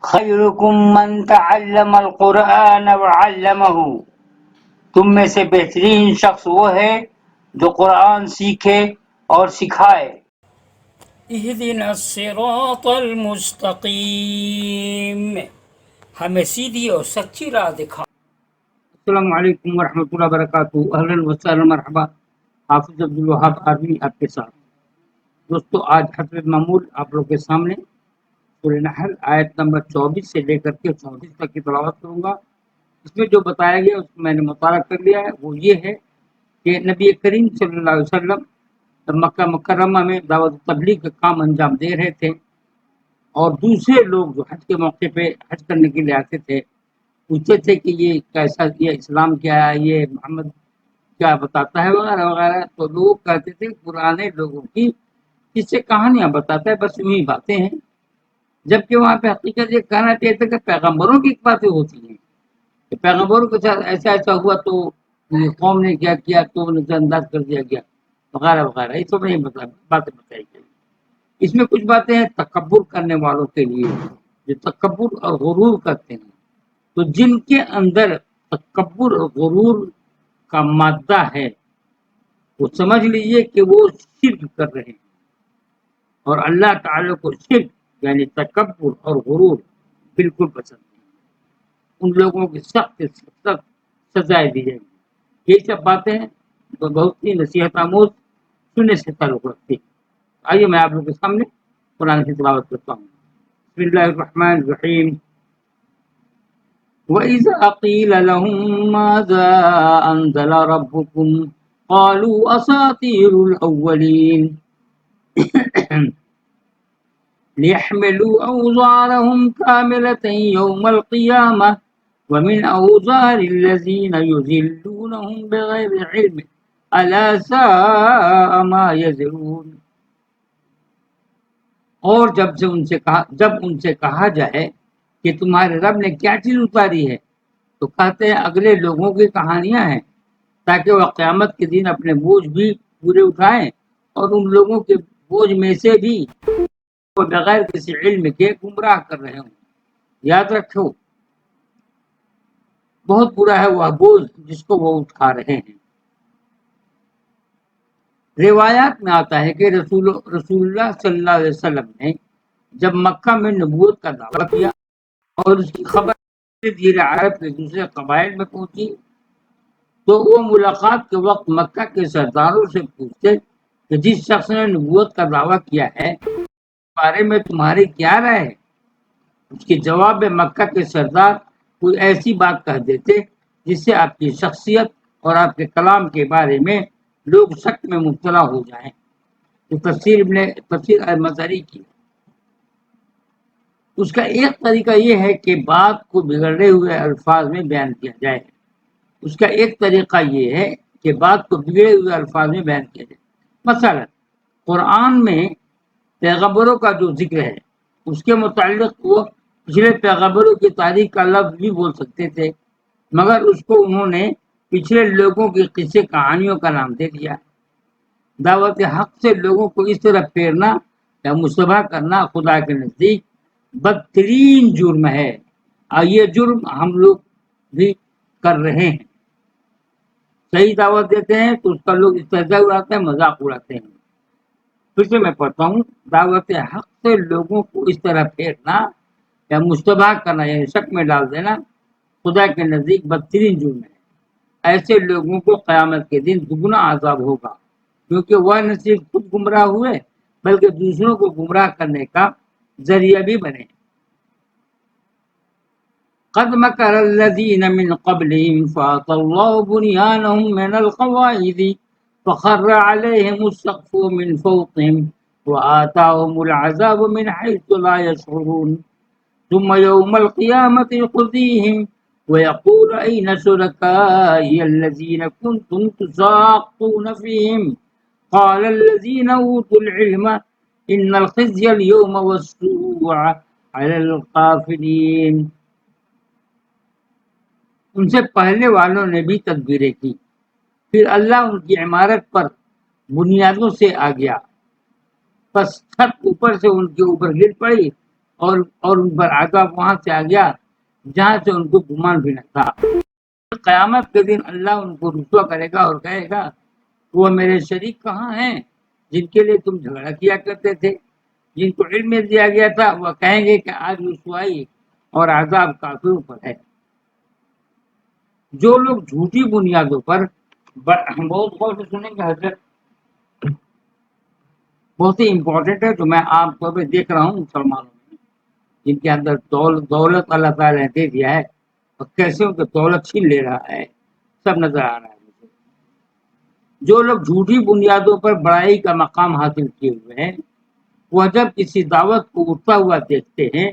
خیرکم من تعلم القرآن وعلمہ، تم میں سے بہترین شخص وہ ہے جو قرآن سیکھے اور سکھائے۔ اہدنا الصراط المستقیم، ہمیں سیدھی اور سچی راہ دکھا۔ السلام علیکم ورحمۃ اللہ وبرکاتہ۔ اہلا وسہلا مرحبا، حافظ عبدالوہاب آدمی آپ کے ساتھ۔ دوستو، آج حضرت معمول آپ لوگ کے سامنے سورہ نحل آیت نمبر 24 سے لے کر کے 34 تک کی تلاوت کروں گا۔ اس میں جو بتایا گیا اس کو میں نے مطالعہ کر لیا ہے، وہ یہ ہے کہ نبی کریم صلی اللہ علیہ وسلم مکہ مکرمہ میں دعوت تبلیغ کا کام انجام دے رہے تھے، اور دوسرے لوگ جو حج کے موقع پہ حج کرنے کے لیے آتے تھے پوچھتے تھے کہ یہ کیسا، یہ اسلام کیا ہے، یہ محمد کیا بتاتا ہے وغیرہ وغیرہ، تو لوگ کہتے تھے پرانے لوگوں کی جس سے کہانیاں بتاتا ہے، بس یوں ہی باتیں ہیں، جبکہ وہاں پہ حقیقت یہ کہنا چاہیے تھا کہ پیغمبروں کی باتیں ہوتی ہیں کہ پیغمبروں کے ساتھ ایسا ایسا ہوا تو قوم نے کیا کیا تو نظر انداز کر دیا گیا وغیرہ وغیرہ، یہ سب نہیں باتیں بتائی گئی۔ اس میں کچھ باتیں ہیں تکبر کرنے والوں کے لیے، جو تکبر اور غرور کرتے ہیں، تو جن کے اندر تکبر اور غرور کا مادہ ہے وہ سمجھ لیجئے کہ وہ شرک کر رہے ہیں، اور اللہ تعالیٰ کو شرک یعنی تکبر اور غرور بالکل پسند نہیں۔ ان لوگوں کی سخت سخت سزائیں دی جائیں گی۔ یہ سب باتیں تو بہت ہی نصیحت آموز سننے سے تعلق رکھتی ہیں۔ آئیے میں آپ لوگوں کے سامنے قرآن کی تلاوت کرتا ہوں۔ بسم اللہ الرحمن الرحیم۔ وَإِذَا قِيلَ لَهُم مَّاذَا أَنزَلَ رَبُّكُمْ قَالُوا أَسَاطِيرُ الْأَوَّلِينَ لِيَحْمِلُوا أَوْزَارَهُمْ كَامِلَةً يَوْمَ الْقِيَامَةِ وَمِنْ أَوْزَارِ الَّذِينَ يُضِلُّونَهُمْ بِغَيْرِ عِلْمٍ أَلَا سَاءَ مَا يَزِرُونَ۔ اور جب ان سے کہا جائے کہ تمہارے رب نے کیا چیز اتاری ہے، تو کہتے ہیں اگلے لوگوں کی کہانیاں ہیں، تاکہ وہ قیامت کے دن اپنے بوجھ بھی پورے اٹھائیں، اور ان لوگوں کے بوجھ میں سے بھی وہ بغیر کسی علم کے گمراہ کر رہے ہوں۔ یاد رکھو، بہت برا ہے وہ بوجھ جس کو وہ اٹھا رہے ہیں۔ روایات میں آتا ہے کہ رسول اللہ صلی اللہ علیہ وسلم نے جب مکہ میں نبوت کا دعویٰ کیا اور اس کی خبر جزیرہ عرب کے دوسرے قبائل میں پہنچی، تو وہ ملاقات کے وقت مکہ کے سرداروں سے پوچھتے کہ جس شخص نے نبوت کا دعویٰ کیا ہے اس بارے میں تمہاری کیا رائے ہے؟ اس کے جواب میں مکہ کے سردار کوئی ایسی بات کہہ دیتے جس سے آپ کی شخصیت اور آپ کے کلام کے بارے میں لوگ شک میں مبتلا ہو جائیں۔ تو تفسیر مظہری کی، اس کا ایک طریقہ یہ ہے کہ بات کو بگڑے ہوئے الفاظ میں بیان کیا جائے۔ مثلا قرآن میں پیغمبروں کا جو ذکر ہے اس کے متعلق وہ پچھلے پیغمبروں کی تاریخ کا لفظ بھی بول سکتے تھے، مگر اس کو انہوں نے پچھلے لوگوں کی قصے کہانیوں کا نام دے دیا۔ دعوت حق سے لوگوں کو اس طرح پھیرنا یا مشتبہ کرنا خدا کے نزدیک بدترین جرم ہے، اور یہ جرم ہم لوگ بھی کر رہے ہیں۔ صحیح دعوت دیتے ہیں تو اس کا لوگ استہزاء اڑاتے ہیں، مذاق اڑاتے ہیں۔ پھر سے میں پڑھتا ہوں، دعوت حق سے لوگوں کو اس طرح پھیرنا یا مشتبہ کرنا یعنی شک میں ڈال دینا خدا کے نزدیک بدترین جرم ہے۔ ایسے لوگوں کو قیامت کے دن دگنا عذاب ہوگا، کیونکہ وہ نہ صرف خود گمراہ ہوئے بلکہ دوسروں کو گمراہ کرنے کا ذریعہ بھی بنے۔ قد مکر الذین من قبلهم فأطى الله بنيانهم من القواعد فخر عليهم السقف من فوقهم وآتاهم العذاب من حيث لا يشعرون ثم يوم القيامة يخزيهم ويقول أين شركائي الذين كنتم تشاقون فيهم قال الذين أوتوا العلم إن الخزي اليوم والسوء على الكافرين۔ ان سے پہلے والوں نے بھی تدبیریں کی، پھر اللہ ان کی عمارت پر بنیادوں سے آ گیا، پس چھت اوپر سے ان کے اوپر گر پڑی اور ان پر عذاب وہاں سے آ گیا جہاں سے ان کو گمان بھی نہ تھا۔ قیامت کے دن اللہ ان کو رسوا کرے گا اور کہے گا وہ میرے شریک کہاں ہیں جن کے لیے تم جھگڑا کیا کرتے تھے، جن کو علم میں دیا گیا تھا، وہ کہیں گے کہ آج رسوائی اور عذاب کافروں پر ہے۔ جو لوگ جھوٹی بنیادوں پر بہت غور سے سنیں گے حضرت، بہت ہی امپورٹنٹ ہے، جو میں عام طور پہ دیکھ رہا ہوں مسلمانوں میں جن کے اندر دولت اللہ تعالیٰ نے دے دیا ہے اور کیسے ان کو دولت چھین لے رہا ہے، سب نظر آ رہا ہے مجھے۔ جو لوگ جھوٹی بنیادوں پر بڑائی کا مقام حاصل کیے ہوئے ہیں، وہ جب کسی دعوت کو اٹھتا ہوا دیکھتے ہیں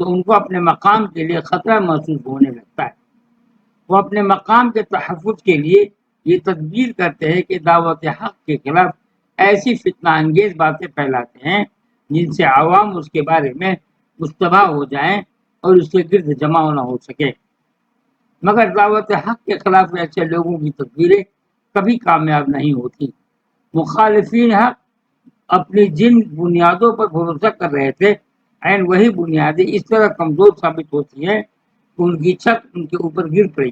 تو ان کو اپنے مقام کے لیے خطرہ محسوس ہونے لگتا ہے۔ وہ اپنے مقام کے تحفظ کے لیے یہ تدبیر کرتے ہیں کہ دعوت حق کے خلاف ایسی فتنہ انگیز باتیں پھیلاتے ہیں جن سے عوام اس کے بارے میں مشتبہ ہو جائیں اور اس کے گرد جمع نہ ہو سکے۔ مگر دعوت حق کے خلاف ایسے لوگوں کی تدبیریں کبھی کامیاب نہیں ہوتی۔ مخالفین حق اپنی جن بنیادوں پر بھروسہ کر رہے تھے، عین وہی بنیادیں اس طرح کمزور ثابت ہوتی ہیں کہ ان کی چھت ان کے اوپر گر پڑی۔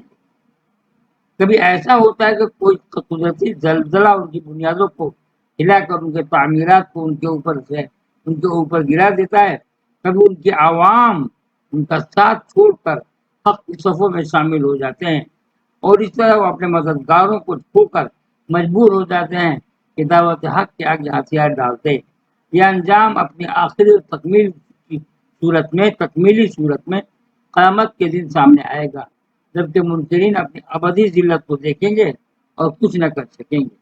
کبھی ایسا ہوتا ہے کہ کوئی قدرتی زلزلہ ان کی بنیادوں کو ہلا کر ان کے تعمیرات کو ان کے اوپر گرا دیتا ہے۔ کبھی ان کی عوام ان کا ساتھ چھوڑ کر حق کی صفوں میں شامل ہو جاتے ہیں اور اس طرح وہ اپنے مددگاروں کو چھوڑ کر مجبور ہو جاتے ہیں کہ دعوت حق کے آگے ہتھیار ڈالتے۔ یہ انجام اپنی آخری تکمیلی صورت میں قیامت کے دن سامنے آئے گا، جبکہ منکرین اپنی ابدی ذلت کو دیکھیں گے اور کچھ نہ کر سکیں گے۔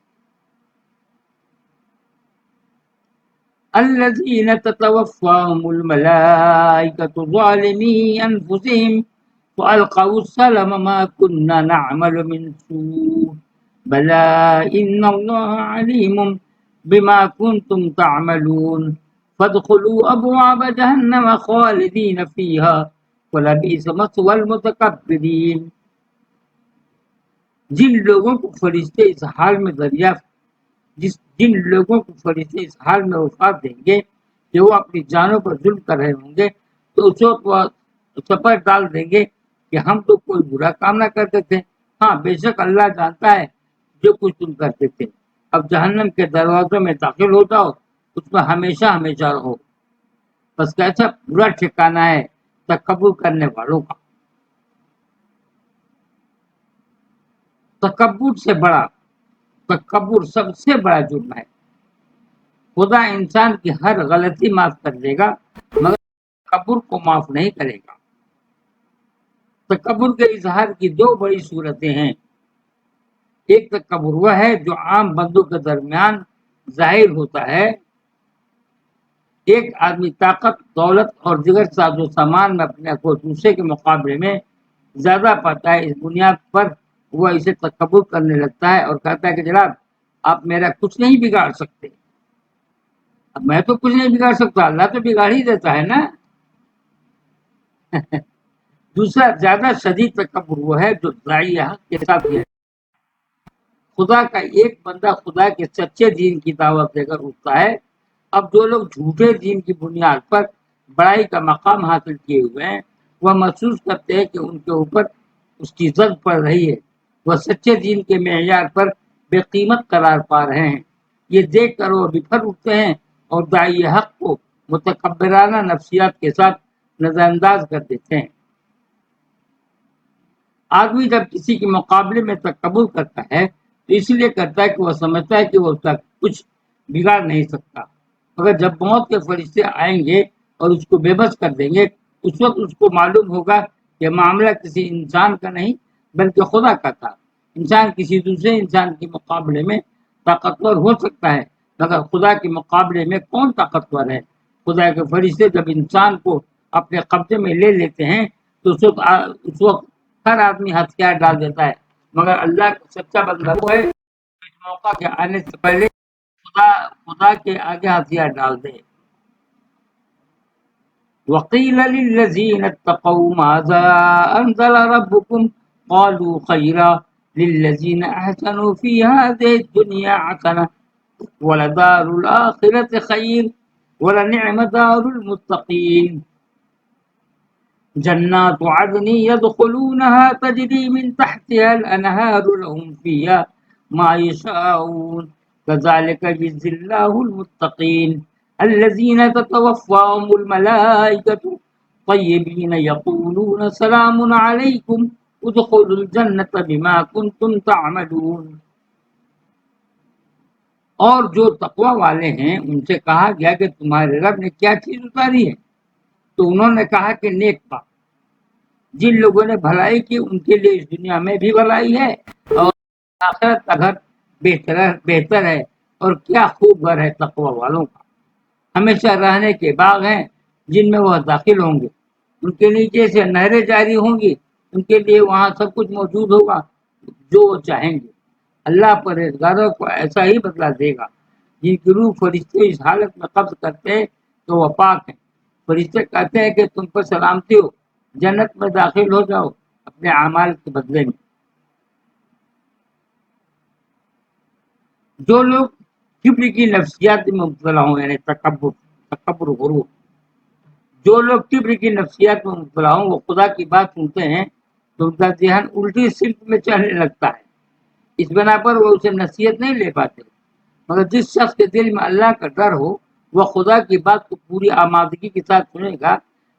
الذین تتوفاہم الملائکۃ ظالمی انفسہم فألقوا السلم ما كنا نعمل من سوء بلى إن الله عليم بما كنتم تعملون فادخلوا أبواب جهنم خالدين فيها ولبئس مثوى المتكبرين۔ جن لوگوں کو فرشتے اس حال میں وفات دیں گے کہ وہ اپنی جانوں پر ظلم کر رہے ہوں گے تو اس وقت وہ سپر ڈال دیں گے کہ ہم تو کوئی برا کام نہ کرتے تھے، ہاں بے شک اللہ جانتا ہے جو کچھ تم کرتے تھے۔ اب جہنم کے دروازوں میں داخل ہو جاؤ، اس میں ہمیشہ ہمیشہ رہو۔ بس کیسا برا ٹھکانہ ہے تکبر کرنے والوں کا۔ تکبر سب سے بڑا جرم ہے۔ خدا انسان کی ہر غلطی معاف کر دے گا مگر تکبر کو معاف نہیں کرے گا۔ تکبر کے اظہار کی دو بڑی صورتیں ہیں۔ ایک تکبر وہ ہے جو عام بندوں کے درمیان ظاہر ہوتا ہے۔ ایک آدمی طاقت، دولت اور دیگر ساز و سامان میں اپنے کو دوسرے کے مقابلے میں زیادہ پاتا ہے، اس بنیاد پر وہ اسے تکبر کرنے لگتا ہے اور کہتا ہے کہ جناب آپ میرا کچھ نہیں بگاڑ سکتے۔ اب میں تو کچھ نہیں بگاڑ سکتا، اللہ تو بگاڑ ہی دیتا ہے نا۔ دوسرا زیادہ شدید تکبر وہ ہے جو داعی حق کے ساتھ ہے۔ خدا کا ایک بندہ خدا کے سچے دین کی دعوت دے کر اٹھتا ہے۔ اب جو لوگ جھوٹے دین کی بنیاد پر بڑائی کا مقام حاصل کیے ہوئے ہیں، وہ محسوس کرتے ہیں کہ ان کے اوپر اس کی زد پڑ رہی ہے، وہ سچے دین کے معیار پر بے قیمت قرار پا رہے ہیں۔ یہ دیکھ کر وہ بکھر اٹھتے ہیں اور داعی حق کو متکبرانہ نفسیات کے ساتھ نظر انداز کر دیتے ہیں۔ آدمی جب کسی کے مقابلے میں تکبر کرتا ہے تو اس لیے کرتا ہے کہ وہ سمجھتا ہے کہ وہ اس کا کچھ بگاڑ نہیں سکتا، مگر جب موت کے فرشتے آئیں گے اور اس کو بے بس کر دیں گے، اس وقت اس کو معلوم ہوگا کہ معاملہ کسی انسان کا نہیں بلکہ خدا کا تھا۔ انسان کسی دوسرے انسان کے مقابلے میں طاقتور ہو سکتا ہے مگر خدا کے مقابلے میں کون طاقتور ہے؟ خدا کے فرشتے جب انسان کو اپنے قبضے میں لے لیتے ہیں تو اس وقت ہر آدمی ہتھیار ڈال دیتا ہے، مگر اللہ کا سچا بندہ وہ ہے اس موقع کے آنے سے پہلے خدا کے آگے ہتھیار ڈال دے۔ وَقِيلَ لِلَّذِينَ اتَّقَوْا مَاذَا أَنزَلَ رَبُّكُمْ قَالُوا خَيْرًا لِلَّذِينَ أَحْسَنُوا فِي هَٰذِهِ الدُّنْيَا حَسَنَةٌ وَلَدَارُ الْآخِرَةِ خَيْرٌ وَلَنِعْمَ دَارُ الْمُتَّقِينَ۔ جنات عدن يدخلونها تجري من تحتها الأنهار لهم فيها ما يشاءون كذلك يجزي الله المتقين الذين تتوفاهم الملائكة طيبين يقولون سلام عليكم ادخلوا الجنة بما كنتم تعملون. اور جو تقوی والے ہیں ان سے کہا گیا کہ تمہارے رب نے کیا چیز اتاری ہے؟ تو انہوں نے کہا کہ نیک بات. جن لوگوں نے بھلائی کی ان کے لیے اس دنیا میں بھی بھلائی ہے اور آخرت کا گھر بہتر ہے. اور کیا خوب گھر ہے تقوی والوں کا. ہمیشہ رہنے کے باغ ہیں جن میں وہ داخل ہوں گے. ان کے نیچے سے نہریں جاری ہوں گی. ان کے لیے وہاں سب کچھ موجود ہوگا جو وہ چاہیں گے. اللہ پرہیزگاروں کو ایسا ہی بدلہ دے گا. جن کی روح فرشتے اس حالت میں قبض کرتے ہیں تو وہ پاک ہیں. فرشتے کہتے ہیں کہ تم پر سلامتی ہو، جنت میں داخل ہو جاؤ اپنے اعمال کے بدلے میں. جو لوگ کبر کی نفسیات میں مبتلا ہوں، یعنی تکبر غرور، جو لوگ کبر کی نفسیات میں مبتلا ہوں وہ خدا کی بات سنتے ہیں تو ان کا ذہن الٹی سمت میں چلنے لگتا ہے. اس بنا پر وہ اسے نصیحت نہیں لے پاتے. مگر جس شخص کے دل میں اللہ کا ڈر ہو وہ خدا کی بات کو پوری آمادگی کے ساتھ سنے گا.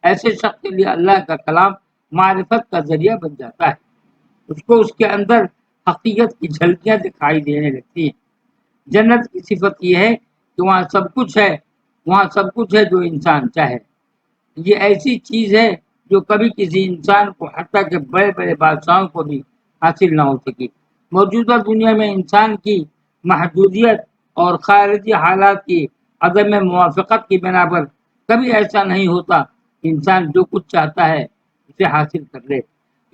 ایسے شخص کے لیے اللہ کا کلام معرفت کا ذریعہ بن جاتا ہے. اس کو اس کے اندر حقیقت کی جھلکیاں دکھائی دینے لگتی ہیں. جنت کی صفت یہ ہے کہ وہاں سب کچھ ہے جو انسان چاہے. یہ ایسی چیز ہے جو کبھی کسی انسان کو حتیٰ کہ بڑے بڑے بادشاہوں کو بھی حاصل نہ ہو سکی. موجودہ دنیا میں انسان کی محدودیت اور خارجی حالات کی عدم موافقت کی بنا پر کبھی ایسا نہیں ہوتا کہ انسان جو کچھ چاہتا ہے اسے حاصل کر لے.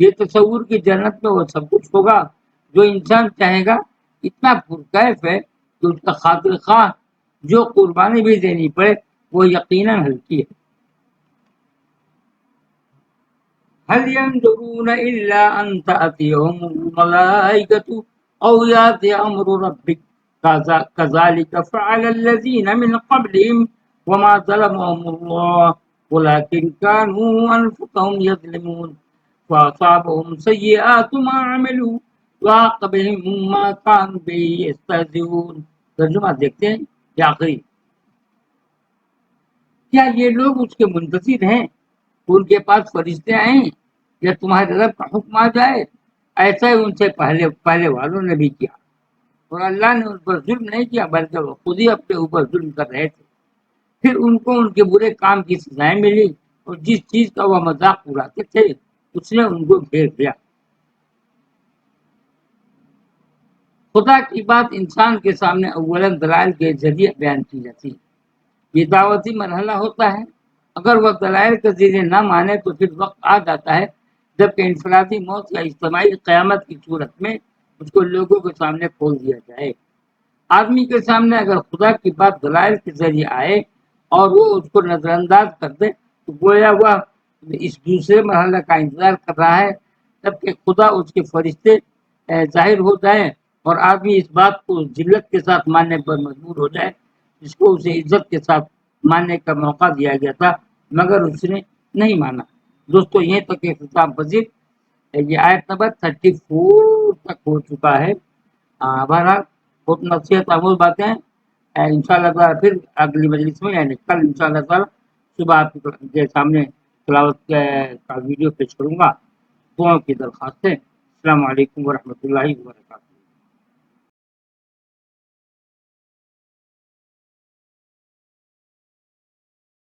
یہ تصور کی جنت میں وہ سب کچھ ہوگا جو انسان چاہے گا اتنا پرکیف ہے کہ اس کا خاطر خواہ جو قربانی بھی دینی پڑے وہ یقیناً ہلکی ہے. هل ينظرون إلا أن تأتيهم الملائكة أو يأتي أمر ربك كذلك فعل الذين من قبلهم وما ظلمهم الله ولكن كانوا أنفسهم يظلمون فأصابهم سيئات ما عملوا وعاقبهم ما كانوا به يستهزئون. ترجمہ دیکھتے ہیں کہ آخری کیا یہ لوگ اس کے منتظر ہیں ان کے پاس فرشتے آئیں یا تمہارے رب کا حکم آ جائے؟ ایسا ہی ان سے پہلے والوں نے بھی کیا اور اللہ نے ان پر ظلم نہیں کیا بلکہ وہ خود ہی اپنے اوپر ظلم کر رہے تھے. پھر ان کو ان کے برے کام کی سزائیں ملی اور جس چیز کا وہ مذاق اڑاتے تھے اس نے ان کو گھیر دیا. خدا کی بات انسان کے سامنے اولاً دلائل کے ذریعے بیان کی جاتی ہے. یہ دعوتی مرحلہ ہوتا ہے. اگر وہ دلائل کے ذریعے نہ مانے تو پھر وقت آ جاتا ہے جبکہ انفرادی موت یا اجتماعی قیامت کی صورت میں اس کو لوگوں کے سامنے کھول دیا جائے. آدمی کے سامنے اگر خدا کی بات دلائل کے ذریعے آئے اور وہ اس کو نظر انداز کر دے تو گویا ہوا اس دوسرے مرحلے کا انتظار کر رہا ہے جبکہ خدا اس کے فرشتے ظاہر ہو جائیں اور آدمی اس بات کو ذلت کے ساتھ ماننے پر مجبور ہو جائے جس کو اسے عزت کے ساتھ ماننے کا موقع دیا گیا تھا مگر اس نے نہیں مانا. دوستو یہ تک اختتام پذیر یہ آیت نمبر 34 تک ہو چکا ہے. بہرحال بہت نصیحت آموز باتیں ہیں. انشاءاللہ تعالیٰ پھر اگلی مجلس میں یعنی کل انشاءاللہ تعالیٰ صبح آپ کے سامنے تلاوت کا ویڈیو پیش کروں گا. دعاؤں کی درخواست ہے. السلام علیکم ورحمۃ اللہ وبرکاتہ.